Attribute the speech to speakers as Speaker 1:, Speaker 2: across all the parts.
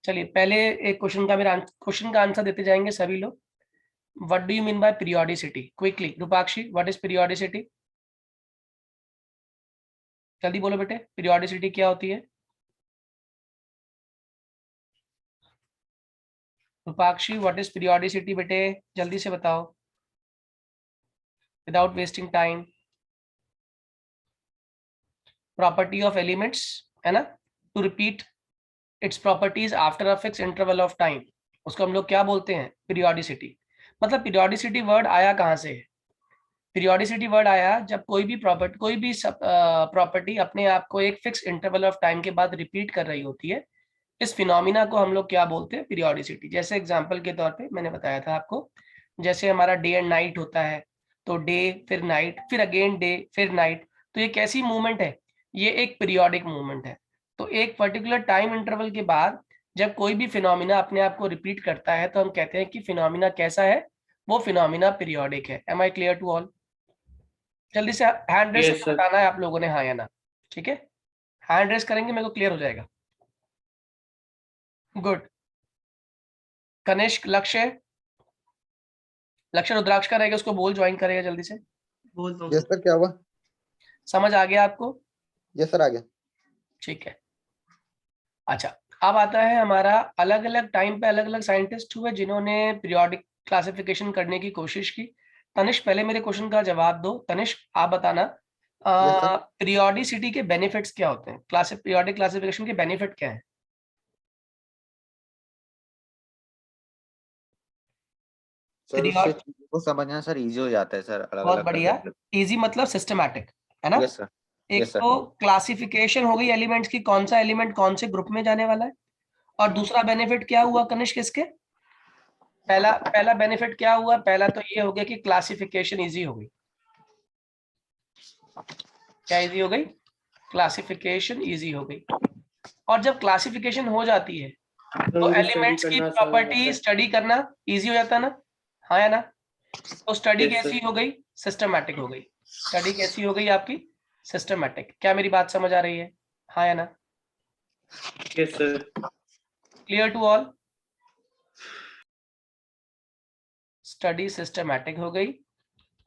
Speaker 1: चलिए पहले एक क्वेश्चन का आंसर देते जाएंगे सभी लोग। What do you mean by periodicity? Quickly Rupakshi, what is periodicity? जल्दी बोलो बेटे, पीरियोडिसिटी क्या होती है? रूपाक्षी, व्हाट इज पीरियोडिसिटी बेटे? जल्दी से बताओ without wasting time. Property of elements है ना, to repeat its properties after a fix interval of time, उसको हम लोग क्या बोलते हैं? पीरियोडिसिटी। मतलब पीरियोडिसिटी वर्ड आया कहाँ से है? पीरियोडिसिटी वर्ड आया जब कोई भी प्रॉपर्टी अपने आप को एक फिक्स इंटरवल ऑफ टाइम के बाद रिपीट कर रही होती है। इस फिनोमिना को हम लोग क्या बोलते हैं? पीरियोडिसिटी। जैसे एग्जांपल के तौर पे मैंने बताया था आपको, जैसे हमारा डे एंड नाइट होता है, तो डे फिर नाइट फिर अगेन डे फिर नाइट, तो ये कैसी मूवमेंट है? ये एक पीरियोडिक मूवमेंट है। तो एक पर्टिकुलर टाइम इंटरवल के बाद जब कोई भी फिनोमिना अपने आप को रिपीट करता है तो हम कहते हैं कि फिनोमिना कैसा है? वो फिनोमिना पीरियोडिक है। Am I clear to all? जल्दी से हैंड रेस
Speaker 2: Yes, sir.
Speaker 1: बताना है आप लोगों ने, हाँ या ना। ठीक है, हैंड रेस करेंगे मेरे को क्लियर हो जाएगा। गुड। कनिष्क, लक्ष्य, लक्ष्य रुद्राक्ष का रहेगा, उसको बोल ज्वाइन करेगा जल्दी से।
Speaker 2: बोल दो।
Speaker 3: यस सर, क्या हुआ?
Speaker 1: समझ आ गया आपको?
Speaker 3: यस सर, आ गया।
Speaker 1: ठीक है। अच्छा, अब आता है हमारा अलग अलग टाइम पे अलग अलग साइंटिस्ट हुए जिन्होंने पीरियोडिक क्लासिफिकेशन करने की कोशिश की। तनिष्क पहले मेरे क्वेश्चन का जवाब दो। तनिष्क आप बताना,
Speaker 3: Yes, sir.
Speaker 1: पीरियोडिसिटी के बेनिफिट्स क्या होते हैं? पीरियोडिक क्लासिफिकेशन के बेनिफिट क्या है?
Speaker 3: सर उससे चीजों को समझना सर इजी हो जाता है सर, अलग
Speaker 1: बहुत
Speaker 3: अलग
Speaker 1: बढ़िया।
Speaker 3: करके।
Speaker 1: इजी मतलब सिस्टमैटिक, है ना?
Speaker 3: Yes sir.
Speaker 1: एक
Speaker 3: यस सर।
Speaker 1: तो क्लासिफिकेशन हो गई एलिमेंट्स की, कौन सा एलिमेंट कौन से ग्रुप में जाने वाला है। और दूसरा बेनिफिट क्या हुआ कनिष्क इसके? पहला बेनिफिट क्या हुआ? पहला तो ये हो गया कि क्लासिफिकेशन इजी हो गई। क्या इजी हो गई? क्लासिफिकेशन इजी हो गई। और जब क्लासिफिकेशन हो जाती है तो एलिमेंट्स की प्रॉपर्टी स्टडी करना इजी हो जाता है ना, हाँ या ना? तो स्टडी
Speaker 2: Yes,
Speaker 1: कैसी
Speaker 2: sir.
Speaker 1: हो गई? सिस्टमैटिक हो गई। स्टडी कैसी हो गई आपकी? सिस्टमैटिक। क्या मेरी बात समझ आ रही है, हाँ या ना?
Speaker 2: Yes, sir.
Speaker 1: Clear to all? Study systematic हो गई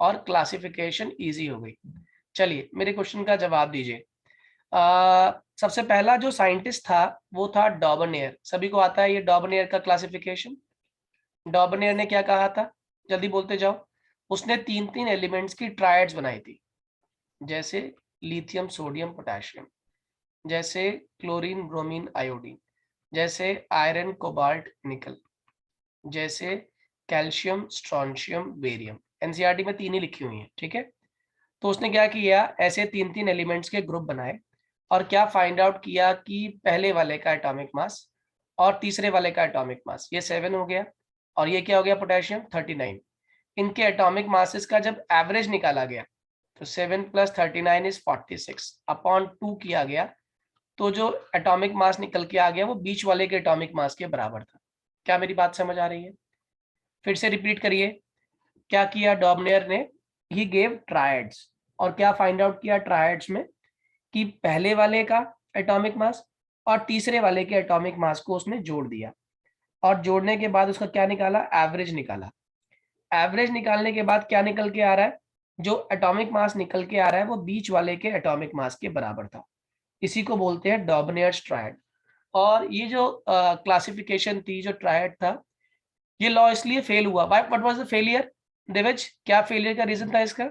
Speaker 1: और क्लासिफिकेशन इजी हो गई। चलिए मेरे क्वेश्चन का जवाब दीजिए। सबसे पहला जो साइंटिस्ट था वो था डॉबनेयर। सभी को आता है ये डॉबनेयर का क्लासिफिकेशन? डॉबनेयर ने क्या कहा था? जल्दी बोलते जाओ। उसने तीन तीन एलिमेंट्स की ट्रायड्स बनाई थी, जैसे लिथियम सोडियम पोटेशियम, जैसे क्लोरीन ब्रोमीन आयोडीन, जैसे आयरन कोबाल्ट निकल, जैसे कैल्शियम स्ट्रोंशियम बेरियम। एनसीईआरटी में तीन ही लिखी हुई हैं, ठीक है? तो उसने क्या किया, ऐसे तीन तीन एलिमेंट्स के ग्रुप बनाए और क्या फाइंड आउट किया कि पहले वाले का एटॉमिक मास और तीसरे वाले का एटॉमिक मास ये 7 हो गया, और ये क्या हो गया पोटेशियम 39। इनके एटॉमिक मासेस का जब एवरेज निकाला गया तो 7 + 39 इज 46 अपॉन 2 किया गया, तो जो एटॉमिक मास निकल के आ गया वो बीच वाले के एटॉमिक मास के बराबर था। क्या मेरी बात समझ आ रही है? फिर से रिपीट करिए। क्या किया डॉबनेयर ने? ही गेव ट्रायड्स, और क्या फाइंड आउट किया ट्रायड्स में कि पहले वाले का एटॉमिक मास और तीसरे वाले के एटॉमिक मास को उसने जोड़ दिया, और जोड़ने के बाद उसका क्या निकाला? एवरेज निकाला। एवरेज निकालने के बाद क्या निकल के आ रहा है? जो एटॉमिक मास निकल के आ रहा है वो बीच वाले के एटॉमिक मास के बराबर था। इसी को बोलते हैं डॉबनेयर्स ट्रायड। और ये जो क्लासिफिकेशन थी, जो ट्रायड था, ये लॉ इसलिए फेल हुआ। What was the failure? देवेज, क्या फेलियर का रीजन था इसका?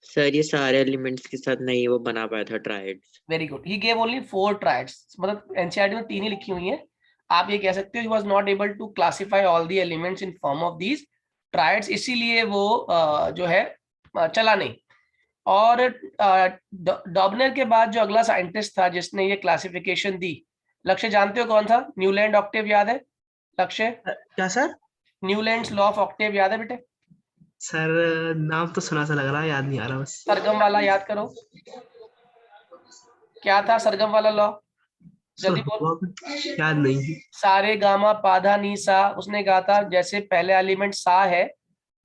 Speaker 4: सर ये सारे एलिमेंट्स के साथ नहीं वो बना पाया था triads.
Speaker 1: Very good. He gave only 4 triads, मतलब एनसीईआरटी में तीन ही लिखी हुई हैं। आप ये कह सकते हो he was not able to classify all the elements in form of these triads, इसीलिए वो जो है चला नहीं। और डॉबनर के बाद जो अगला साइंटिस्ट था जिसने ये क्लासिफिकेशन दी, लक्ष्य जानते हो कौन था? न्यूलैंड ऑक्टेव याद है? लक्ष्य,
Speaker 2: क्या sir?
Speaker 1: Newlands law of Octave याद है बेटे?
Speaker 2: सर नाम तो सुना सा लग रहा है, याद नहीं आ रहा बस।
Speaker 1: सरगम वाला याद करो, क्या था सरगम वाला लॉ? जल्दी बोल।
Speaker 2: याद नहीं।
Speaker 1: सारे गामा पाधा नी सा, उसने कहा था जैसे पहले एलिमेंट सा है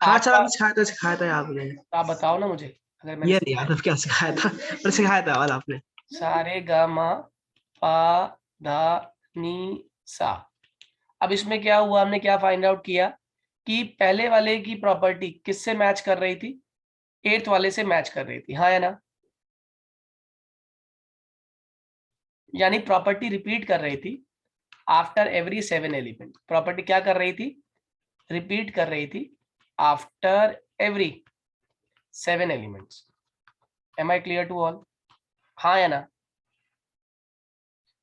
Speaker 2: हाँ सर,
Speaker 1: आपका।
Speaker 2: आपने सिखाया था आपने।
Speaker 1: आप बताओ ना मुझे, अगर मैंने
Speaker 2: ये नहीं याद अब क्या सिखाया था, पर सिखाया था वाला आपने।
Speaker 1: सारे गामा पा धा नी सा। अब इसमें क्या हुआ, हमने क्या फाइंड आउट किया कि पहले वाले की प्रॉपर्टी किससे मैच कर रही थी, 8th वाले से मैच कर रही थी, हाँ या ना, यानी प्रॉपर्टी रिपीट कर रही थी आफ्टर एवरी 7 एलिमेंट। प्रॉपर्टी क्या कर रही थी, रिपीट कर रही थी after every 7 elements. Am I clear to all, हाँ या ना?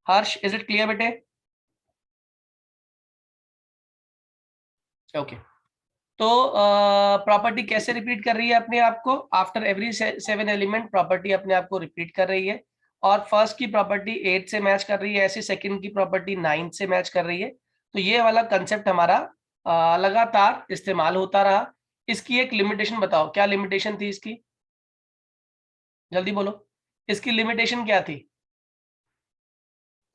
Speaker 1: हर्ष, इज इट क्लियर बेटे? ओके तो प्रॉपर्टी कैसे रिपीट कर रही है अपने आप को, आफ्टर एवरी 7 एलिमेंट प्रॉपर्टी अपने आप को रिपीट कर रही है। और फर्स्ट की प्रॉपर्टी 8 से मैच कर रही है, ऐसे सेकंड की प्रॉपर्टी 9 से मैच कर रही है। तो ये वाला कंसेप्ट हमारा लगातार इस्तेमाल होता रहा। इसकी एक लिमिटेशन बताओ, क्या लिमिटेशन थी इसकी, जल्दी बोलो, इसकी लिमिटेशन क्या थी?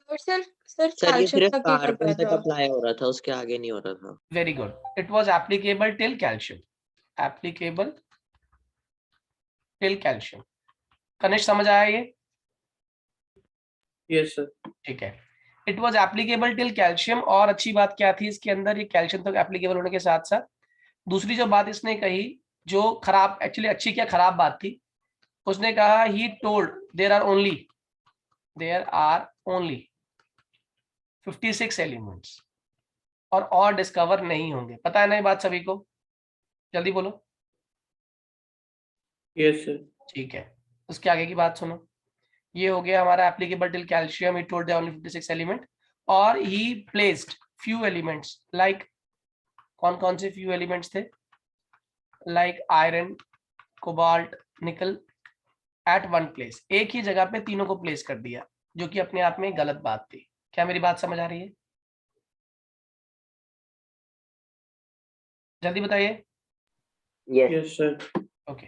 Speaker 5: और सर
Speaker 4: सर ये
Speaker 5: कैल्शियम
Speaker 4: सिर्फ
Speaker 5: तक ही कर
Speaker 4: कार्बन
Speaker 5: रहा
Speaker 4: तक
Speaker 5: था।
Speaker 4: अप्लाई हो रहा था, उसके आगे नहीं हो रहा था।
Speaker 1: Very good, it was applicable till calcium, applicable till calcium. कनिष्ठ समझ आया ये?
Speaker 2: Yes sir.
Speaker 1: ठीक है, it was applicable till calcium. और अच्छी बात क्या थी इसके अंदर, ये कैल्शियम तक एप्लीकेबल होने के साथ साथ दूसरी जो बात इसने कही, जो खराब, एक्चुअली अच्छी क्या खराब बात थी, उसने कहा he told there are only 56 elements और डिस्कवर नहीं होंगे। पता है ना ये बात सभी को? जल्दी बोलो।
Speaker 2: Yes sir.
Speaker 1: ठीक है, उसके आगे की बात सुनो। ये हो गया हमारा applicable till calcium, he told only 56 element. और he placed few elements, like कौन कौन से फ्यू एलिमेंट्स थे, like iron, cobalt, nickel, at one place, एक ही जगह पे तीनों को प्लेस कर दिया, जो कि अपने आप में गलत बात थी। क्या मेरी बात समझ आ रही है? जल्दी बताइए।
Speaker 2: Yes sir.
Speaker 1: ओके,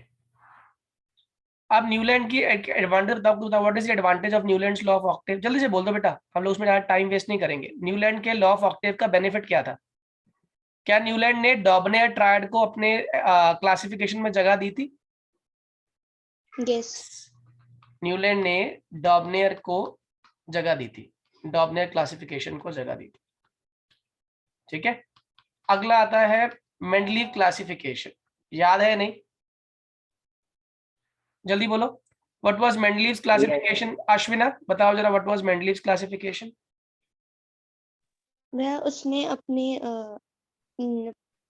Speaker 1: अब न्यूलैंड की एडवांटेज बताओ, what is the advantage of Newlands law of Octave? जल्दी से बोल दो बेटा, हम लोग उसमें टाइम वेस्ट नहीं करेंगे। न्यूलैंड के लॉ ऑफ ऑक्टेव का बेनिफिट क्या था? क्या न्यूलैंड ने डॉबनेयर ट्रायड को अपने क्लासिफिकेशन में जगह दी थी?
Speaker 5: यस।
Speaker 1: न्यूलैंड ने डॉबनेयर को जगह दी थी, डॉबनेयर क्लासिफिकेशन को जगह दी थी। ठीक है, अगला आता है मेंडलीव क्लासिफिकेशन, याद है नहीं? जल्दी बोलो, व्हाट वाज मेंडलीव्स क्लासिफिकेशन? अश्विना बताओ जरा, व्हाट वाज मेंडलीव्स क्लासिफिकेशन?
Speaker 5: वह उसने अपने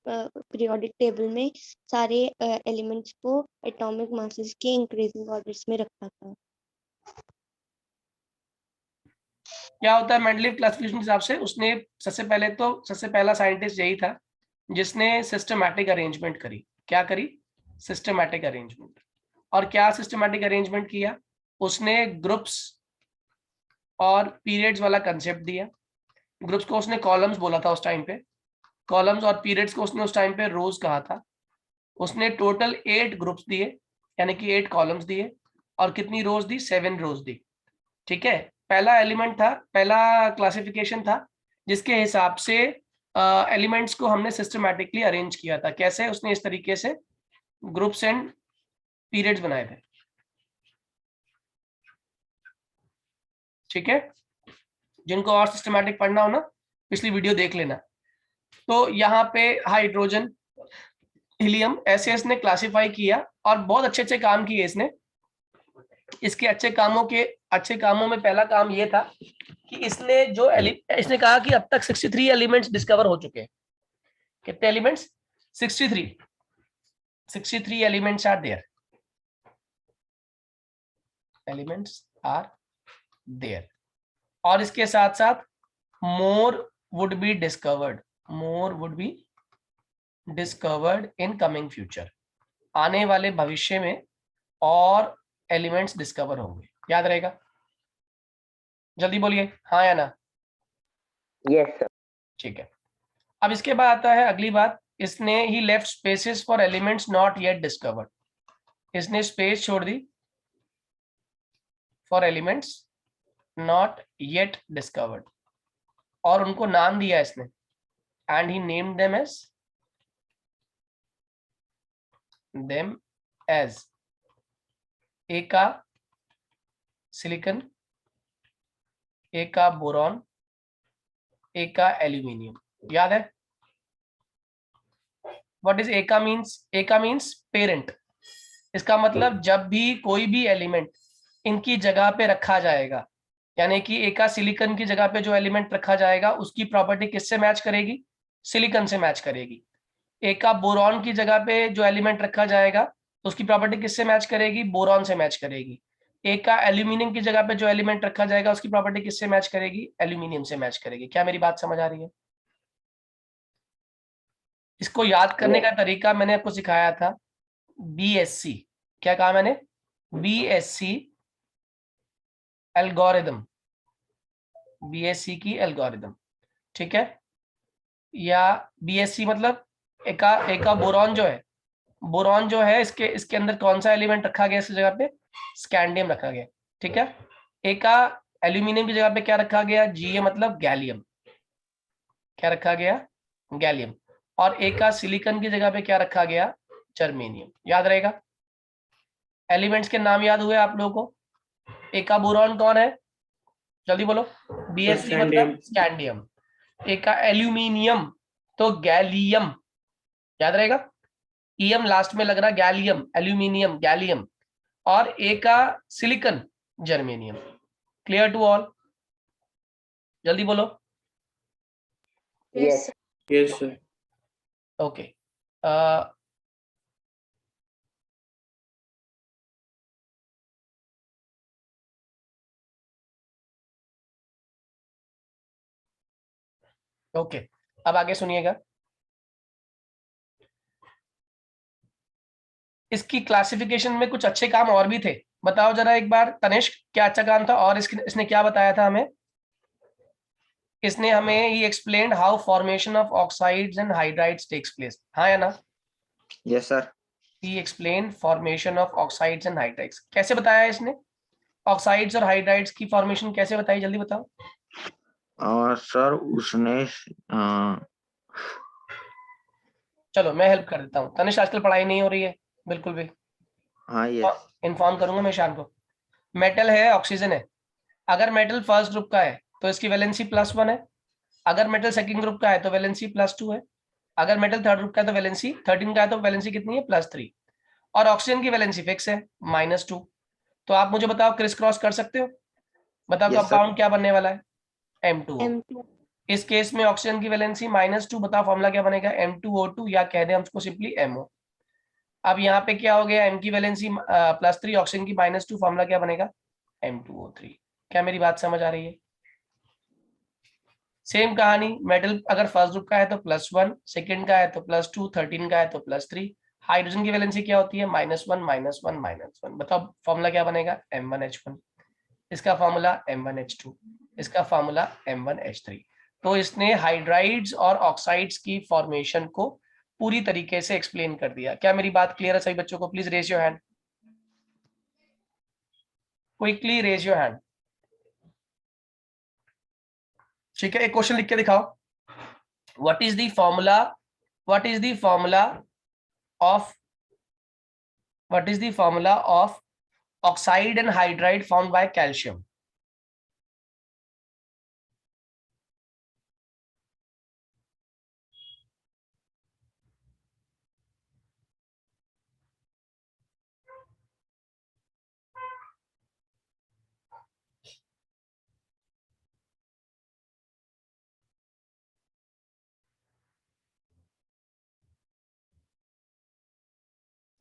Speaker 5: पीरियोडिक टेबल में सारे एलिमेंट्स को एटॉमिक मासेस के इंक्रीजिंग ऑर्डर्स में रखा था।
Speaker 1: क्या होता है मेंडलीव क्लासिफिकेशन के हिसाब से? उसने सबसे पहला साइंटिस्ट यही था जिसने सिस्टमैटिक अरेंजमेंट करी। क्या करी? Systematic arrangement. और क्या सिस्टमैटिक अरेंजमेंट किया? उसने ग्रुप्स और पीरियड्स वाला कंसेप्ट दिया। ग्रुप्स को उसने कॉलम्स बोला था उस टाइम पे, कॉलम्स और पीरियड्स को उसने उस टाइम पे रोज कहा था। उसने टोटल 8 ग्रुप्स दिए, यानी कि 8 कॉलम्स दिए, और कितनी रोज दी? 7 रोज दी। ठीक है, पहला एलिमेंट था, पहला क्लासिफिकेशन था जिसके हिसाब से एलिमेंट्स को हमने सिस्टमैटिकली अरेंज किया था। कैसे? उसने इस तरीके से ग्रुप्स एंड पीरियड्स बनाए थे। ठीक है, जिनको और सिस्टमैटिक पढ़ना हो ना, पिछली वीडियो देख लेना। तो यहाँ पे हाइड्रोजन, हीलियम, ऐसे इसने क्लासिफाई किया और बहुत अच्छे अच्छे काम किए इसने। इसके अच्छे कामों में पहला काम ये था कि इसने कहा कि अब तक 63 एलिमेंट्स डिस्कवर हो चुके हैं। कितने एलिमेंट्स? 63 एलिमेंट्स आर देयर, और इसके साथ साथ more would be discovered in coming future, आने वाले भविष्य में और एलिमेंट्स डिस्कवर होंगे। याद रहेगा? जल्दी बोलिए, हाँ या ना?
Speaker 4: Yes sir.
Speaker 1: ठीक है, अब इसके बाद आता है अगली बात, इसने he left spaces for elements not yet discovered. इसने स्पेस छोड़ दी for elements not yet discovered, और उनको नाम दिया इसने, and he named them as एका, सिलिकॉन, ए का बोरॉन, ए का एल्यूमिनियम, याद है? व्हाट इज ए का मीन्स? ए का मीन्स पेरेंट। इसका मतलब जब भी कोई भी एलिमेंट इनकी जगह पे रखा जाएगा, यानी कि ए का सिलिकॉन की जगह पे जो एलिमेंट रखा जाएगा उसकी प्रॉपर्टी किससे मैच करेगी? सिलिकॉन से मैच करेगी। ए का बोरॉन की जगह पे जो एलिमेंट रखा जाएगा तो उसकी प्रॉपर्टी किससे मैच करेगी? बोरॉन से मैच करेगी। ए का एल्यूमिनियम की जगह पे जो एलिमेंट रखा जाएगा उसकी प्रॉपर्टी किससे मैच करेगी? एल्यूमिनियम से मैच करेगी। क्या मेरी बात समझ आ रही है? इसको याद करने का तरीका मैंने आपको सिखाया था, BSc। क्या कहा मैंने? BSc एल्गोरिदम, BSc की एल्गोरिदम, ठीक है? या BSc मतलब एका बोरॉन जो है, बोरॉन जो है इसके अंदर कौन सा एलिमेंट रखा गया इसकी जगह पे? स्कैंडियम रखा गया, ठीक है? एका एल्यूमिनियम की जगह पे क्या रखा गया? Ga मतलब गैलियम, क्या रखा गया? गैलियम। और एका सिलिकॉन की जगह पे क्या रखा गया? जर्मेनियम। याद रहेगा? एलिमेंट्स के नाम याद हुए आप लोगों को? एका बोरॉन कौन है? जल्दी बोलो। BSc मतलब स्कैंडियम। एका एल्यूमिनियम तो गैलियम, याद रहेगा? ईएम लास्ट में लग रहा, गैलियम, एल्यूमिनियम, गैलियम। और ए का silicon germanium. Clear to all? जल्दी बोलो।
Speaker 3: Yes.
Speaker 4: Yes sir.
Speaker 1: Okay, okay, अब आगे सुनिएगा। इसकी क्लासिफिकेशन में कुछ अच्छे काम और भी थे। बताओ जरा एक बार तनिष्क, क्या अच्छा काम था? और इसने क्या बताया था हमें? इसने हमें he explained how formation of oxides and hydrides takes place. हाँ या ना?
Speaker 3: Yes, sir.
Speaker 1: He explain formation of oxides and hydrides. कैसे बताया इसने? ऑक्साइड्स और हाइड्राइड्स की फॉर्मेशन कैसे बताई? जल्दी बताओ।
Speaker 3: और सर उसने
Speaker 1: चलो मैं हेल्प कर देता हूँ। तनिष्क आजकल पढ़ाई नहीं हो रही है बिल्कुल भी।
Speaker 3: हाँ यस
Speaker 1: इन्फॉर्म करूंगा मैं शाम को। मेटल है, ऑक्सीजन है। अगर मेटल फर्स्ट ग्रुप का है तो इसकी वैलेंसी +1 है। अगर मेटल सेकंड ग्रुप का है तो वैलेंसी +2 है। अगर मेटल थर्ड ग्रुप का है तो वैलेंसी 13 का है तो वैलेंसी कितनी है? +3। और ऑक्सीजन की वैलेंसी फिक्स है, -2। तो आप मुझे बताओ, क्रिस क्रॉस कर सकते हो? बताओ
Speaker 3: Yes, sir.
Speaker 1: कंपाउंड क्या बनने वाला है? M2O।
Speaker 5: M2
Speaker 1: इस केस में ऑक्सीजन की वैलेंसी -2। बताओ फॉर्मूला क्या बनेगा? M2O2, या कह दें हम उसको सिंपली MO। अब यहाँ पे क्या हो गया? M की वैलेंसी +3, ऑक्सीजन की -2, फॉर्मूला क्या बनेगा? M2O3। क्या मेरी बात समझ आ रही है? सेम कहानी, मेटल अगर फर्स्ट ग्रुप का है तो +1, सेकंड का है तो +2, 13 का है तो +3। हाइड्रोजन की वैलेंसी क्या होती है? -1 -1 -1। बताओ फॉर्मूला क्या बनेगा? M1H1। इसका फॉर्मूला M1H2। इसका फॉर्मूला M1H3। तो इसने हाइड्राइड्स और ऑक्साइड्स की फॉर्मेशन को पूरी तरीके से एक्सप्लेन कर दिया। क्या मेरी बात क्लियर है सभी बच्चों को? Please raise your hand, quickly raise your hand. ठीक है, एक क्वेश्चन लिख के दिखाओ। What is the formula, what is the formula of, what is the formula of oxide and hydride found by calcium?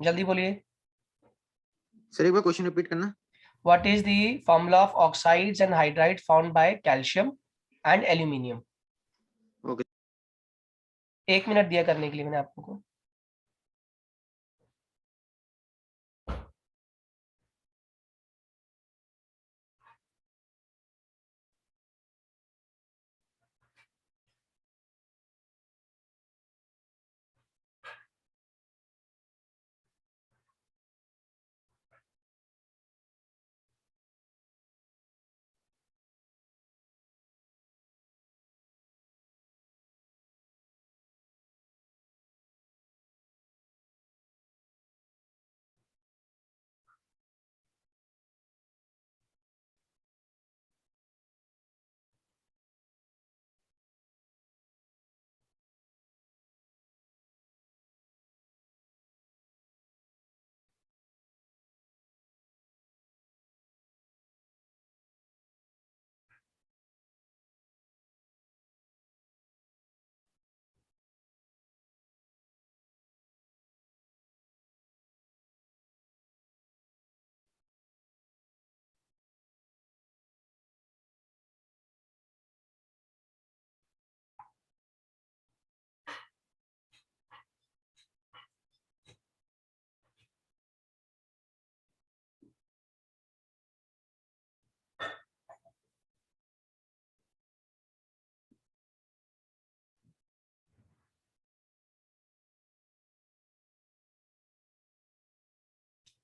Speaker 1: जल्दी बोलिए।
Speaker 3: सर एक बार क्वेश्चन रिपीट करना।
Speaker 1: What is the formula of oxides and hydride found by calcium and aluminium?
Speaker 3: Okay
Speaker 1: 1 minute दिया करने के लिए मैंने आप लोगों को।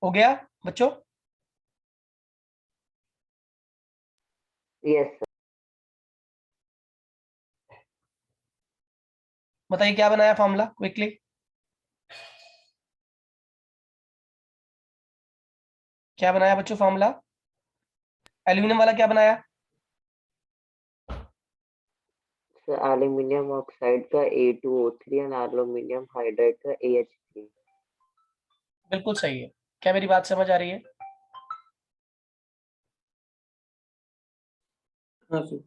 Speaker 1: हो गया बच्चों?
Speaker 4: Yes sir.
Speaker 1: बताइए क्या बनाया फॉर्मूला क्विकली। क्या बनाया बच्चों फॉर्मूला? एल्यूमिनियम वाला क्या बनाया?
Speaker 4: एल्यूमिनियम ऑक्साइड का A2O3 एंड एल्यूमिनियम हाइड्राइड का AH3।
Speaker 1: बिल्कुल सही है। क्या मेरी बात समझ आ रही है?
Speaker 4: हाँ सर।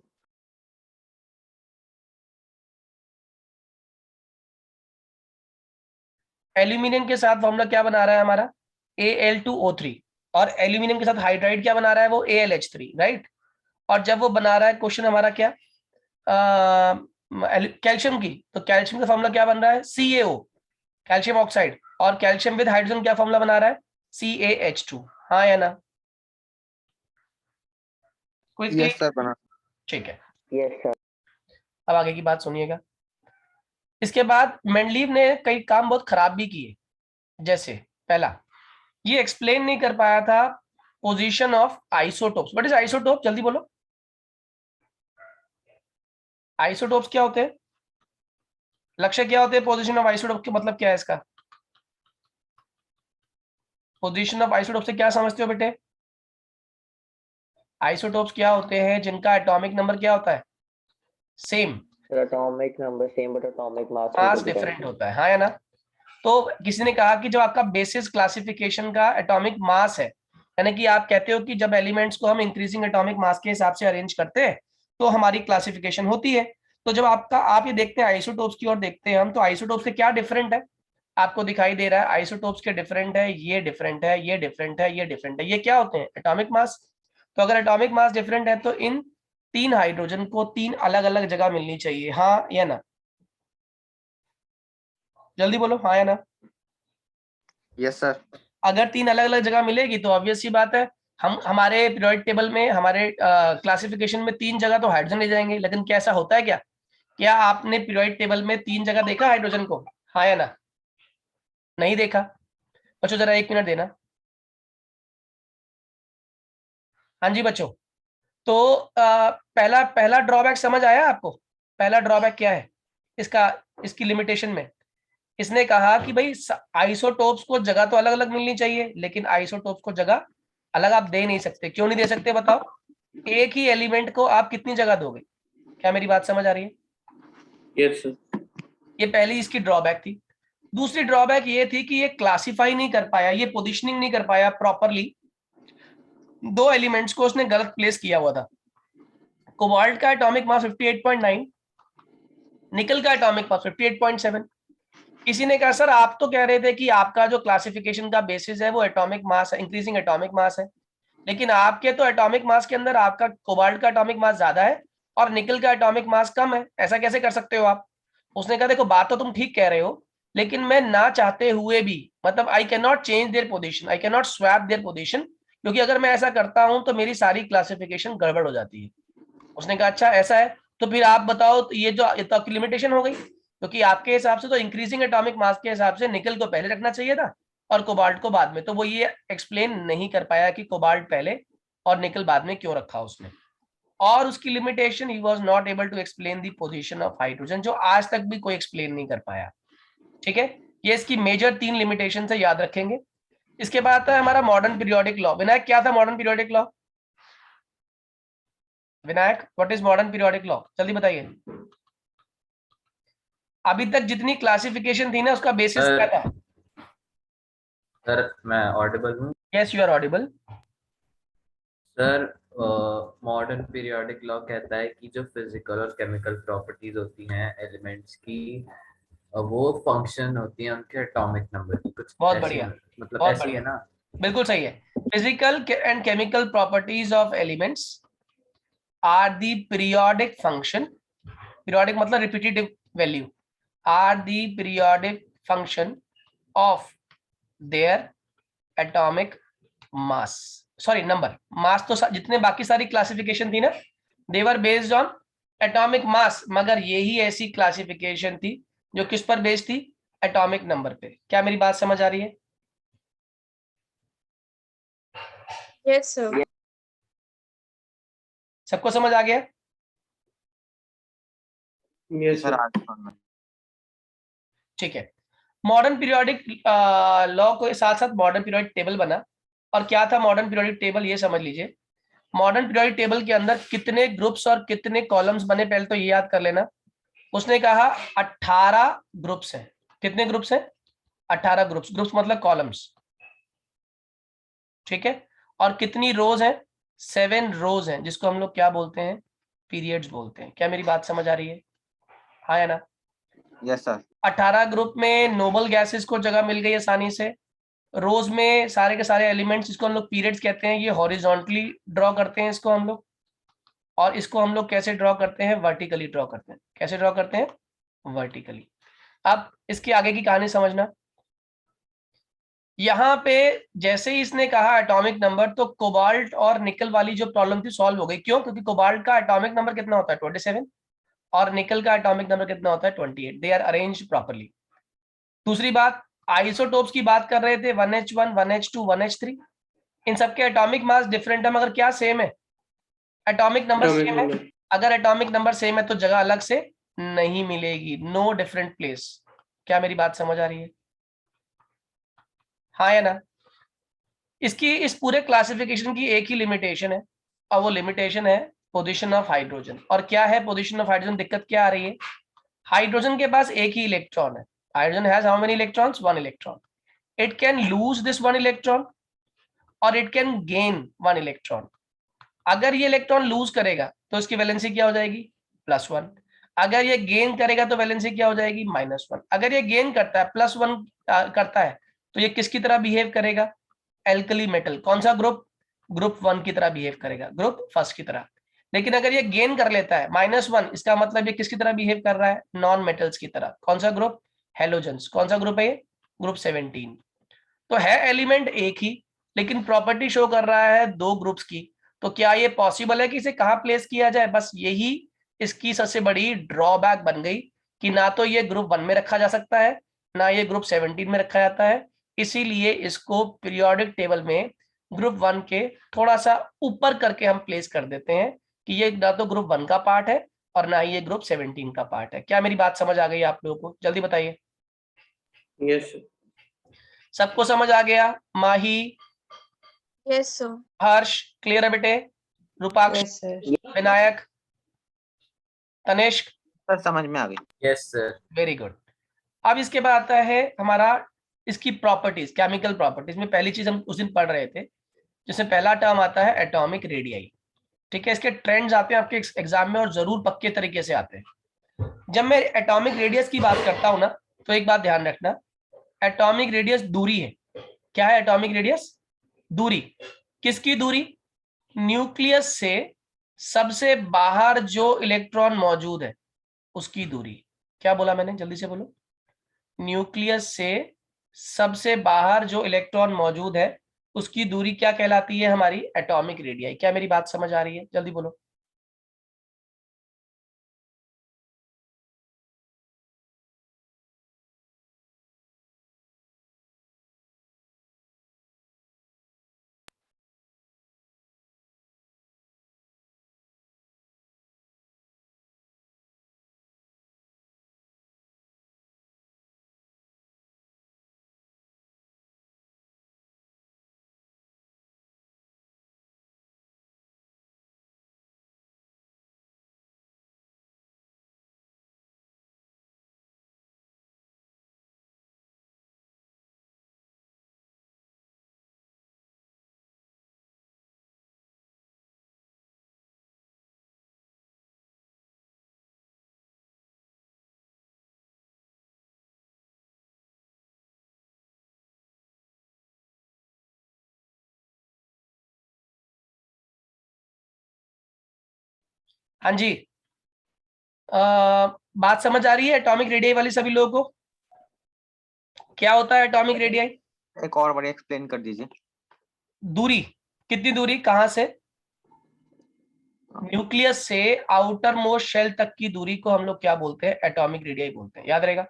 Speaker 1: एल्यूमिनियम के साथ फॉर्मूला क्या बना रहा है हमारा? Al2O3। और एल्यूमिनियम के साथ हाइड्राइड क्या बना रहा है? वो AlH3, राइट। और जब वो बना रहा है, क्वेश्चन हमारा क्या, कैल्शियम की, तो कैल्शियम का फॉर्मूला क्या बन रहा है? CaO, calcium oxide. और कैल्शियम विद हाइड्रोजन क्या फॉर्मूला बना रहा है? CaH2। हाँ या ना? क्विकली।
Speaker 3: यस सर बना।
Speaker 1: ठीक है,
Speaker 4: यस सर।
Speaker 1: अब आगे की बात सुनिएगा। इसके बाद मेंडलीव ने कई काम बहुत खराब भी किए। जैसे पहला, ये एक्सप्लेन नहीं कर पाया था position of isotopes. What is isotope? जल्दी बोलो। आइसोटोप्स क्या होते हैं? लक्ष्य क्या होते हैं पोजीशन ऑफ आइसोटोप के? मतलब क्या है इसका? पोजीशन ऑफ आइसोटोप से क्या समझते हो बेटे? आइसोटोप्स क्या होते हैं जिनका एटॉमिक नंबर क्या होता है? Same,
Speaker 4: atomic number same but atomic
Speaker 1: mass different होता है। हाँ या ना? तो किसी ने कहा कि जब आपका बेसिस क्लासिफिकेशन का एटॉमिक मास है, यानी कि आप कहते हो कि जब एलिमेंट्स को हम इंक्रीजिंग एटॉमिक मास के हिसाब से अरेंज करते हैं तो हमारी क्लासिफिकेशन होती है। तो जब आप ये देखते हैं आइसोटोप्स की ओर देखते हैं हम, तो आइसोटोप से क्या डिफरेंट है आपको दिखाई दे रहा है? आइसोटोप्स के डिफरेंट है, ये डिफरेंट है, ये डिफरेंट है, ये डिफरेंट है। ये क्या होते हैं? Atomic mass. तो अगर एटॉमिक मास डिफरेंट है तो इन 3 हाइड्रोजन को 3 अलग अलग जगह मिलनी चाहिए। हाँ या ना? जल्दी बोलो, हाँ या ना?
Speaker 3: Yes sir.
Speaker 1: अगर 3 अलग अलग जगह मिलेगी तो ऑब्वियस सी बात है, हम हमारे पीरियोडिक टेबल में, हमारे क्लासिफिकेशन में 3 जगह तो हाइड्रोजन ले जाएंगे। लेकिन क्या ऐसा होता है क्या? क्या आपने पीरियोडिक टेबल में 3 जगह देखा हाइड्रोजन को? हाँ या ना? नहीं देखा। बच्चों जरा 1 मिनट देना। हाँ जी बच्चों। तो पहला पहला ड्रॉबैक समझ आया आपको? पहला ड्रॉबैक क्या है इसका, इसकी लिमिटेशन में? इसने कहा कि भाई आइसोटोप्स को जगह तो अलग अलग मिलनी चाहिए, लेकिन आइसोटोप्स को जगह अलग आप दे नहीं सकते। क्यों नहीं दे सकते बताओ? एक ही एलिमेंट को आप कितनी जगह दोगे? क्या मेरी बात समझ आ रही है?
Speaker 4: Yes sir.
Speaker 1: ये पहली इसकी ड्रॉबैक थी। दूसरी ड्रॉबैक ये थी कि ये क्लासिफाई नहीं कर पाया, ये पोजिशनिंग नहीं कर पाया प्रॉपरली। 2 एलिमेंट्स को उसने गलत प्लेस किया हुआ था। कोबाल्ट का एटॉमिक मास 58.9, निकल का एटॉमिक मास 58.7। किसी ने कहा सर आप तो कह रहे थे कि आपका जो क्लासिफिकेशन का बेसिस है वो एटॉमिक मास है, इंक्रीजिंग एटॉमिक मास है, लेकिन आपके तो एटॉमिक मास के अंदर आपका कोबाल्ट का एटॉमिक मास ज्यादा है और निकल का एटॉमिक मास कम है, ऐसा कैसे कर सकते हो आप? उसने कहा देखो बात तो तुम ठीक कह रहे हो, लेकिन मैं ना चाहते हुए भी, मतलब I can not change their position, I can not swap their position, क्योंकि अगर मैं ऐसा करता हूं तो मेरी सारी क्लासिफिकेशन गड़बड़ हो जाती है। उसने कहा अच्छा ऐसा है, तो फिर आप बताओ, तो ये जो तो आपकी लिमिटेशन हो गई, क्योंकि आपके हिसाब से तो इंक्रीजिंग एटॉमिक मास के हिसाब से निकल को पहले रखना चाहिए था और कोबाल्ट को बाद में। तो वो ये एक्सप्लेन नहीं कर पाया कि कोबाल्ट पहले और निकल बाद में क्यों रखा उसने। और उसकी limitation, he was not able to explain the position of hydrogen, जो आज तक भी कोई एक्सप्लेन नहीं कर पाया। ठीक है, ये इसकी मेजर 3 लिमिटेशन से याद रखेंगे। इसके बाद आता है हमारा मॉडर्न पीरियोडिक लॉ। विनायक क्या था modern periodic law? Vinayak what is modern periodic law? जल्दी बताइए। अभी तक जितनी क्लासिफिकेशन थी ना उसका बेसिस क्या था?
Speaker 6: सर मैं ऑडिबल हूँ?
Speaker 1: Yes you are audible.
Speaker 6: Sir modern periodic law कहता है कि जो फिजिकल और केमिकल प्रॉपर्टीज होती हैं एलिमेंट्स की, वो फंक्शन होती है उनके एटॉमिक नंबर की। कुछ
Speaker 1: बहुत
Speaker 6: ऐसी
Speaker 1: बढ़िया,
Speaker 6: मतलब
Speaker 1: बहुत
Speaker 6: ऐसी
Speaker 1: बढ़िया,
Speaker 6: है ना?
Speaker 1: बिल्कुल सही है। Physical and chemical properties of elements are the periodic function, periodic मतलब repetitive value, are the periodic function of their atomic mass, sorry number, mass तो जितने बाकी सारी क्लासिफिकेशन थी ना, they were based on atomic mass, मगर यही ऐसी क्लासिफिकेशन थी जो किस पर बेस्ड थी? एटॉमिक नंबर पे। क्या मेरी बात समझ आ रही है?
Speaker 7: Yes, sir.
Speaker 1: सबको समझ आ गया?
Speaker 2: Yes
Speaker 3: sir
Speaker 2: sir.
Speaker 3: आगे पढ़ना।
Speaker 1: ठीक है। मॉडर्न पीरियोडिक लॉ के साथ साथ मॉडर्न पीरियोडिक टेबल बना। और क्या था मॉडर्न पीरियोडिक टेबल, ये समझ लीजिए। मॉडर्न पीरियोडिक टेबल के अंदर कितने ग्रुप्स और कितने कॉलम्स बने, पहले तो ये याद कर लेना। उसने कहा 18 ग्रुप्स हैं। कितने ग्रुप्स हैं? 18 ग्रुप्स। ग्रुप्स मतलब कॉलम्स, ठीक है। और कितनी रोज हैं? 7 रोज हैं, जिसको हम लोग क्या बोलते हैं? पीरियड्स बोलते हैं। क्या मेरी बात समझ आ रही है? हाँ या ना?
Speaker 3: Yes sir.
Speaker 1: 18 ग्रुप में नोबल गैसेस को जगह मिल गई आसानी से। रोज में सारे के सारे एलिमेंट्स, जिसको हम लोग पीरियड्स कहते हैं, ये हॉरिजॉन्टली ड्रॉ करते हैं इसको हम लोग। और इसको हम लोग कैसे ड्रॉ करते हैं? वर्टिकली ड्रॉ करते हैं। कैसे ड्रॉ करते हैं? वर्टिकली। अब इसकी आगे की कहानी समझना। यहाँ पे जैसे ही इसने कहा एटॉमिक नंबर, तो कोबाल्ट और निकल वाली जो प्रॉब्लम थी सॉल्व हो गई। क्यों? क्योंकि कोबाल्ट का एटॉमिक नंबर कितना होता है? 27। और निकल का एटॉमिक नंबर कितना होता है? 28। They are arranged properly. दूसरी बात, आइसोटोप्स की बात कर रहे थे, 1h1, 1h2, 1h3। इन सबके एटॉमिक मास डिफरेंट है, मगर क्या सेम है? एटॉमिक नंबर सेम है। अगर एटॉमिक नंबर सेम है तो जगह अलग से नहीं मिलेगी। No different place. क्या मेरी बात समझ आ रही है? हाँ या ना? इसकी इस पूरे क्लासिफिकेशन की एक ही लिमिटेशन है, और वो लिमिटेशन है पोजीशन ऑफ हाइड्रोजन। और क्या है पोजीशन ऑफ हाइड्रोजन? दिक्कत क्या आ रही है? हाइड्रोजन के पास एक ही इलेक्ट्रॉन है। Hydrogen has how many electrons? 1 electron. It can lose this 1 electron और इट कैन गेन 1 इलेक्ट्रॉन। अगर ये इलेक्ट्रॉन लूज करेगा तो इसकी वैलेंसी क्या हो जाएगी? +1। अगर ये गेन करेगा तो वैलेंसी क्या हो जाएगी? -1। अगर ये गेन करता है, +1 करता है, तो ये किसकी तरह बिहेव करेगा? Alkali metal. कौन सा ग्रुप? ग्रुप 1 की तरह बिहेव करेगा, ग्रुप फर्स्ट की तरह। लेकिन अगर ये गेन कर लेता है -1, इसका मतलब ये किसकी तरह बिहेव कर रहा है? नॉन मेटल्स की तरह। कौन सा ग्रुप? हेलोजेंस। कौन सा ग्रुप है ये? ग्रुप 17। तो है एलिमेंट एक ही, लेकिन प्रॉपर्टी शो कर रहा है 2 ग्रुप्स की। तो क्या ये पॉसिबल है कि इसे कहाँ प्लेस किया जाए? बस यही इसकी सबसे बड़ी ड्रॉबैक बन गई कि ना तो ये ग्रुप 1 में रखा जा सकता है, ना ये ग्रुप 17 में रखा जाता है। इसीलिए इसको पीरियोडिक टेबल में ग्रुप 1 के थोड़ा सा ऊपर करके हम प्लेस कर देते हैं कि ये ना तो ग्रुप 1 का पार्ट है और ना ही ये ग्रुप 17 का पार्ट है। क्या मेरी बात समझ आ गई आप लोगों को? जल्दी बताइए।
Speaker 2: Yes sir.
Speaker 1: सबको समझ आ गया? Mahi,
Speaker 7: Yes, sir.
Speaker 1: Harsh, clear है बेटे? Rupaksh,
Speaker 8: yes sir.
Speaker 1: Vinayak, Tanishk,
Speaker 3: sir समझ में आ गई।
Speaker 6: Yes sir.
Speaker 1: Very good. अब इसके बाद आता है हमारा इसकी प्रॉपर्टीज, केमिकल प्रॉपर्टीज में पहली चीज हम उस दिन पढ़ रहे थे, जिसमें पहला टर्म आता है एटॉमिक रेडियाई। ठीक है, इसके ट्रेंड्स आते हैं आपके एग्जाम में और जरूर पक्के तरीके से आते हैं। जब मैं एटॉमिक रेडियस की बात करता हूं ना, तो एक बात ध्यान रखना, एटॉमिक रेडियस दूरी है। क्या है एटॉमिक रेडियस? दूरी। किसकी दूरी? न्यूक्लियस से सबसे बाहर जो इलेक्ट्रॉन मौजूद है उसकी दूरी। क्या बोला मैंने? जल्दी से बोलो। न्यूक्लियस से सबसे बाहर जो इलेक्ट्रॉन मौजूद है उसकी दूरी क्या कहलाती है? हमारी एटॉमिक रेडियाई। क्या मेरी बात समझ आ रही है? जल्दी बोलो। हाँ जी, बात समझ आ रही है एटॉमिक रेडियाई वाली सभी लोगों को? क्या होता है एटॉमिक रेडियाई?
Speaker 3: एक और बार एक्सप्लेन कर दीजिए।
Speaker 1: दूरी। कितनी दूरी? कहां से? न्यूक्लियस से आउटर मोस्ट शेल तक की दूरी को हम लोग क्या बोलते हैं? एटॉमिक रेडियाई बोलते हैं। याद रहेगा?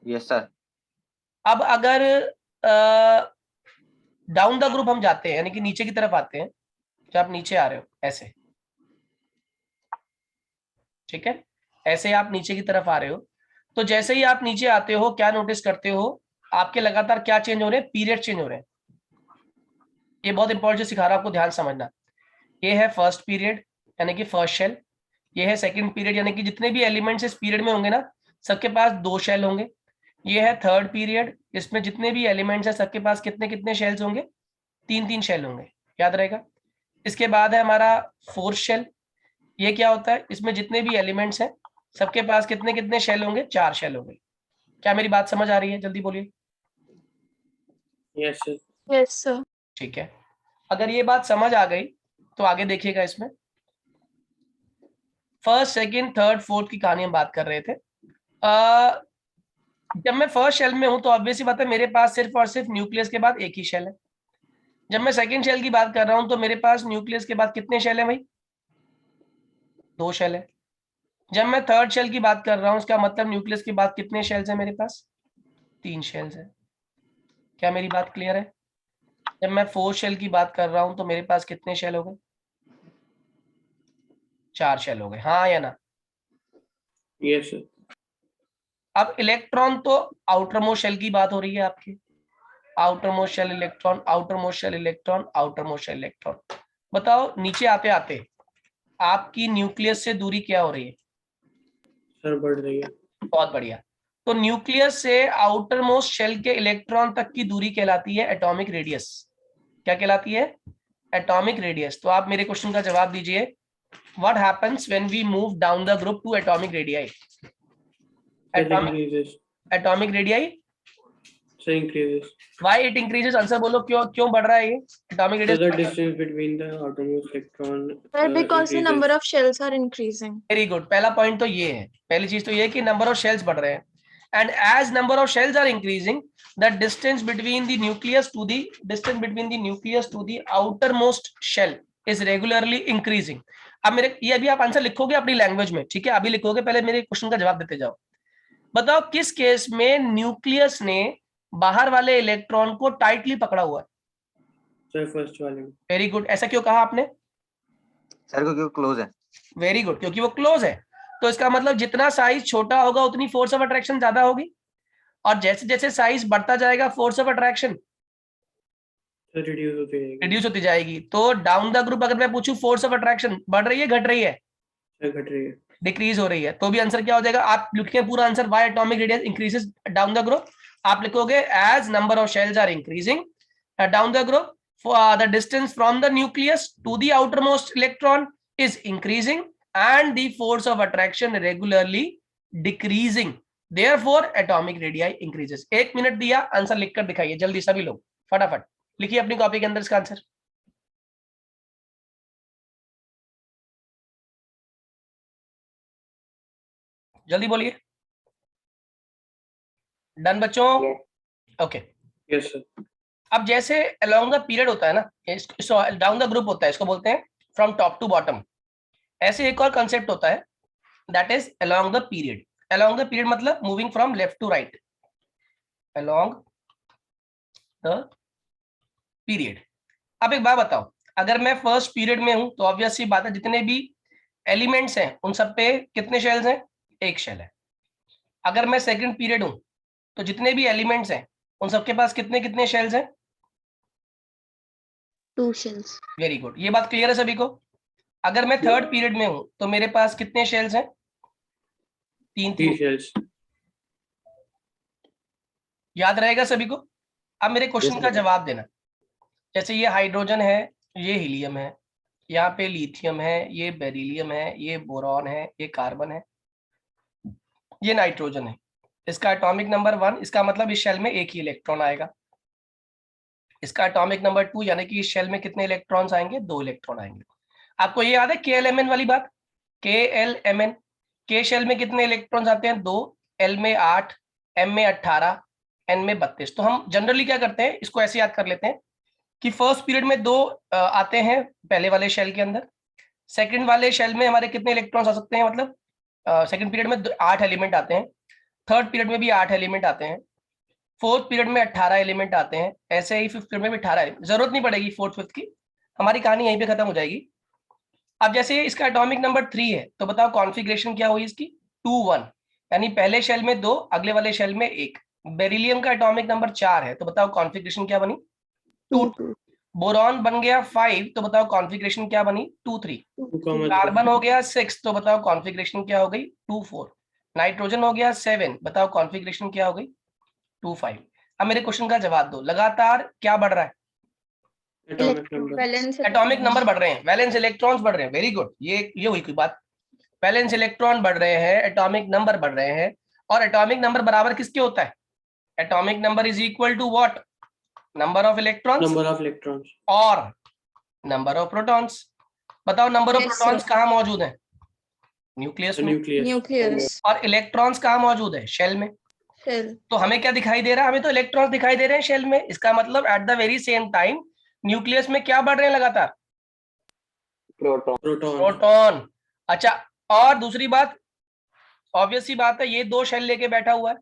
Speaker 3: Yes sir.
Speaker 1: अब अगर डाउन द ग्रुप हम जाते हैं, यानी कि नीचे की तरफ आते हैं, जब आप नीचे आ रहे हो ऐसे, ठीक है, ऐसे आप नीचे की तरफ आ रहे हो, तो जैसे ही आप नीचे आते हो क्या नोटिस करते हो, आपके लगातार क्या चेंज हो रहे हैं, पीरियड चेंज हो रहे हैं। ये बहुत इंपॉर्टेंट सिखा रहा हूं आपको, ध्यान समझना। ये है फर्स्ट पीरियड यानी कि फर्स्ट शेल, ये है सेकंड पीरियड यानी कि जितने भी एलिमेंट्स इस पीरियड में होंगे ना सबके पास 2 शेल होंगे। ये है थर्ड पीरियड, इसमें जितने भी एलिमेंट्स हैं सबके पास कितने कितने शेल्स होंगे, 3 शेल होंगे, याद रहेगा। इसके बाद है हमारा फोर्थ शेल, ये क्या होता है, इसमें जितने भी एलिमेंट्स हैं सबके पास कितने कितने शेल होंगे, 4 शेल होंगे। क्या मेरी बात समझ आ रही है, जल्दी बोलिए।
Speaker 4: Yes sir.
Speaker 7: Yes, sir.
Speaker 1: ठीक है, अगर ये बात समझ आ गई तो आगे देखिएगा। इसमें फर्स्ट सेकंड थर्ड फोर्थ की कहानी हम बात कर रहे थे। जब मैं फर्स्ट शेल में हूं तो ऑब्वियस ही बात है मेरे पास सिर्फ और सिर्फ न्यूक्लियस के बाद एक ही शेल है। जब मैं सेकंड शेल की बात कर रहा हूं तो मेरे पास न्यूक्लियस के बाद कितने शेल है भाई, 2 शेल है। जब मैं थर्ड शेल की बात कर रहा हूं उसका मतलब न्यूक्लियस के बाद कितने शेल्स है मेरे पास, 3 शेल्स है। क्या मेरी बात क्लियर है। जब मैं फोर्थ शेल की बात कर रहा हूं तो मेरे पास कितने शेल हो गए, 4 शेल हो गए, हाँ या ना।
Speaker 4: Yes sir.
Speaker 1: अब इलेक्ट्रॉन तो आउटर मोस्ट शेल की बात हो रही है आपकी, outer most shell electron, outer most shell electron, outer most shell electron. बताओ नीचे आते आते आपकी न्यूक्लियस से दूरी क्या हो रही है,
Speaker 4: सर बढ़ रही है।
Speaker 1: बहुत बढ़िया। तो न्यूक्लियस से आउटर मोस्ट शेल के इलेक्ट्रॉन तक की दूरी कहलाती है एटॉमिक रेडियस। क्या कहलाती है, एटॉमिक रेडियस। तो आप मेरे क्वेश्चन का जवाब दीजिए, what happens when we move down the group to atomic radii. Atomic radii
Speaker 4: sir increases.
Speaker 1: Why it increases, answer बोलो, क्यों क्यों बढ़ रहा है ये atomic
Speaker 4: So the
Speaker 1: radius.
Speaker 4: distance between the outermost electron
Speaker 7: Sir, because the
Speaker 4: increases.
Speaker 7: number of shells are increasing.
Speaker 1: Very good, पहला point तो ये है, पहली चीज तो ये है कि नंबर ऑफ शेल्स बढ़ रहे हैं, and as number of shells are increasing the distance between the nucleus to the outer most shell is regularly increasing. अब मेरे ये अभी आप आंसर लिखोगे अपनी लैंग्वेज में, ठीक है, अभी लिखोगे, पहले मेरे क्वेश्चन का जवाब देते जाओ। बताओ किस केस में न्यूक्लियस ने बाहर वाले इलेक्ट्रॉन को टाइटली पकड़ा हुआ है।
Speaker 4: सर फर्स्ट वाले में।
Speaker 1: वेरी गुड, ऐसा क्यों कहा आपने।
Speaker 3: सर क्योंकि क्लोज है।
Speaker 1: वेरी गुड, क्योंकि वो क्लोज है। तो इसका मतलब जितना साइज छोटा होगा उतनी फोर्स ऑफ अट्रैक्शन ज्यादा होगी, और जैसे जैसे साइज बढ़ता जाएगा फोर्स ऑफ अट्रैक्शन रिड्यूस होती जाएगी। तो डाउन द ग्रुप अगर मैं पूछूं फोर्स ऑफ अट्रैक्शन बढ़ रही है घट रही है,
Speaker 4: घट रही है,
Speaker 1: डिक्रीज हो रही है, तो भी आंसर क्या हो जाएगा, आप लिखेंगे पूरा answer, why atomic radius increases down the group. आप लिखोगे as number of shells are increasing down the group, the distance from the nucleus to the outermost electron is increasing and the force of attraction regularly decreasing, therefore atomic radii increases। 1 minute दिया, answer लिखकर दिखाइए जल्दी, सभी लोग फटाफट लिखिए अपनी copy के अंदर इसका आंसर। जल्दी बोलिए, डन बच्चों, ओके।
Speaker 4: Yes sir.
Speaker 1: अब जैसे अलोंग द पीरियड होता है ना, डाउन द ग्रुप होता है, इसको बोलते हैं फ्रॉम टॉप टू बॉटम। ऐसे एक और कंसेप्ट होता है that is along the period. Along the period मतलब moving from left to right, along the period. अब एक बात बताओ, अगर मैं फर्स्ट पीरियड में हूं तो ऑब्वियस सी बात है जितने भी एलिमेंट्स हैं उन सब पे कितने शेल्स हैं, 1 शेल है। अगर मैं सेकंड पीरियड हूं तो जितने भी एलिमेंट्स हैं उन सबके पास कितने कितने शेल्स हैं,
Speaker 5: 2 shells.
Speaker 1: वेरी गुड, ये बात क्लियर है सभी को। अगर मैं थर्ड पीरियड में हूं तो मेरे पास कितने शेल्स हैं, 3 शेल्स। याद रहेगा सभी को। अब मेरे क्वेश्चन का जवाब देना, जैसे ये हाइड्रोजन है, ये हीलियम है, यहाँ पे लिथियम है, ये बेरिलियम है, ये बोरॉन है, ये कार्बन है, ये नाइट्रोजन है। इसका एटॉमिक नंबर 1, इसका मतलब इस शेल में एक ही इलेक्ट्रॉन आएगा। इसका एटॉमिक नंबर 2 यानी कि इस शेल में कितने इलेक्ट्रॉन्स आएंगे, 2 इलेक्ट्रॉन आएंगे। आपको ये याद है KLMN वाली बात, KLMN, के शेल में कितने इलेक्ट्रॉन्स आते हैं, 2, L में 8, M में 18, N में 32। तो हम जनरली क्या करते हैं, इसको ऐसे याद कर लेते हैं कि फर्स्ट पीरियड में 2 आते हैं पहले वाले शेल के अंदर, सेकंड वाले शेल में हमारे कितने इलेक्ट्रॉन्स आ सकते हैं, मतलब सेकंड पीरियड में 8 एलिमेंट आते हैं, थर्ड पीरियड में भी 8 एलिमेंट आते हैं, फोर्थ पीरियड में 18 एलिमेंट आते हैं, ऐसे ही फिफ्थ पीरियड में भी 18, जरूरत नहीं पड़ेगी फोर्थ फिफ्थ की, हमारी कहानी यहीं पे खत्म हो जाएगी। अब जैसे इसका एटॉमिक नंबर 3 है, तो बताओ कॉन्फ़िगरेशन क्या हुई इसकी, 2 1, यानी पहले शेल में 2, अगले वाले शेल में 1। बेरिलियम का एटॉमिक नंबर 4 है, तो बताओ कॉन्फ़िगरेशन क्या बनी, 2 2। बोरॉन बन गया 5, तो बताओ कॉन्फ़िगरेशन क्या बनी, 2 3। कार्बन हो गया 6, तो बताओ कॉन्फ़िगरेशन क्या हो गई, 2 4। नाइट्रोजन हो गया 7, बताओ कॉन्फ़िगरेशन क्या हो गई, 2 5। अब मेरे क्वेश्चन का जवाब दो, लगातार क्या बढ़ रहा है, एटॉमिक नंबर बढ़ रहे हैं, वैलेंस इलेक्ट्रॉन्स बढ़ रहे हैं, वेरी गुड, ये हुई कोई बात, वैलेंस इलेक्ट्रॉन बढ़ रहे हैं, एटॉमिक नंबर बढ़ रहे हैं, और एटॉमिक नंबर बराबर किसके होता है, atomic number is equal to what, number of electrons और नंबर ऑफ प्रोटॉन्स। बताओ number of
Speaker 7: Yes,
Speaker 1: protons
Speaker 7: sir.
Speaker 1: कहाँ मौजूद है, न्यूक्लियस में,
Speaker 7: Nucleus.
Speaker 1: और इलेक्ट्रॉन्स कहाँ मौजूद है, शेल में।
Speaker 7: Shell.
Speaker 1: तो हमें क्या दिखाई दे रहा है, हमें तो इलेक्ट्रॉन्स दिखाई दे रहे हैं शेल में, इसका मतलब at the very same time nucleus में क्या बढ़ रहे हैं लगातार, प्रोटॉन। अच्छा, और दूसरी बात, ऑब्वियस सी बात है, ये 2 शेल लेके बैठा हुआ है,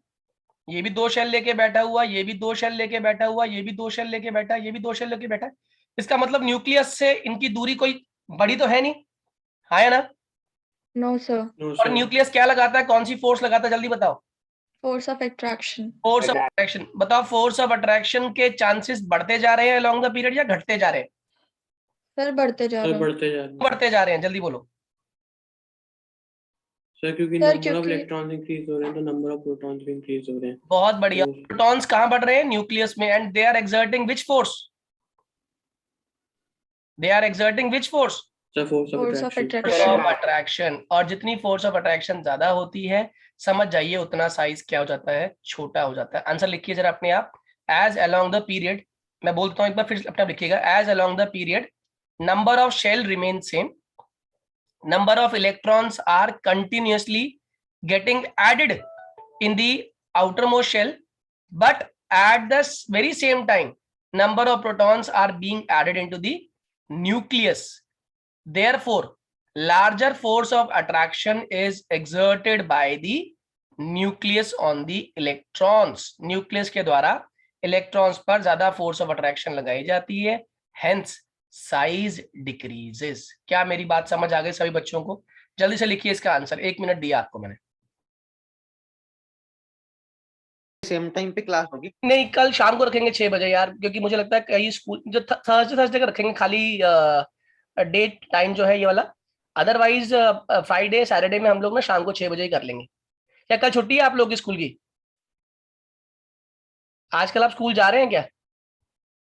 Speaker 1: ये भी 2 शेल लेके बैठा हुआ, ये भी 2 शेल लेके बैठा हुआ, ये भी 2 शेल लेके बैठा है, ये भी 2 शेल लेके बैठा है। इसका मतलब न्यूक्लियस से इनकी दूरी कोई बड़ी तो है नहीं, है ना।
Speaker 7: No, sir.
Speaker 1: और न्यूक्लियस क्या लगाता है, कौन सी फोर्स लगाता है, जल्दी बताओ,
Speaker 7: Force of attraction.
Speaker 1: Force of attraction. बताओ फोर्स ऑफ अट्रैक्शन के चांसेस बढ़ते जा रहे हैं अलोंग द पीरियड या घटते जा रहे हैं,
Speaker 7: Sir, बढ़ते जा रहे हैं.
Speaker 1: बढ़ते जा रहे हैं, जल्दी बोलो।
Speaker 8: क्योंकि
Speaker 7: Sir,
Speaker 8: नंबर ऑफ
Speaker 7: क्योंकि
Speaker 8: इलेक्ट्रॉन्स इंक्रीज हो रहे हैं तो नंबर ऑफ प्रोटॉन्स भी इंक्रीज हो रहे हैं।
Speaker 1: बहुत बढ़िया, प्रोटॉन्स कहाँ बढ़ रहे हैं, न्यूक्लियस में, and they are exerting which force, they are exerting which force,
Speaker 8: force of
Speaker 1: attraction. और जितनी फोर्स ऑफ अट्रैक्शन ज्यादा होती है, समझ जाइए उतना साइज क्या हो जाता है, छोटा हो जाता है। आंसर लिखिए जरा अपने आप, एज अलोंग द पीरियड, मैं बोलता हूं एक बार फिर अपने आप लिखिएगा, as along the period number of shell remain same, number of electrons are continuously getting added in the outermost shell, but at the very same time number of protons are being added into the nucleus. Therefore larger force of attraction is exerted by the nucleus on the electrons. nucleus के द्वारा electrons पर ज्यादा force of attraction लगाई जाती है, hence size decreases. क्या मेरी बात समझ आ गई सभी बच्चों को, जल्दी से लिखिए इसका आंसर, 1 मिनट दिया आपको मैंने।
Speaker 3: सेम टाइम पे क्लास होगी?
Speaker 1: नहीं, कल शाम को रखेंगे 6 बजे यार, क्योंकि मुझे लगता है कई स्कूल जो थर्सडे का रखेंगे खाली डेट टाइम जो है ये वाला, अदरवाइज फ्राइडे सैटरडे में हम लोग ना शाम को 6 बजे ही कर लेंगे। क्या कल छुट्टी है आप लोग की स्कूल की, आजकल आप स्कूल जा रहे हैं क्या?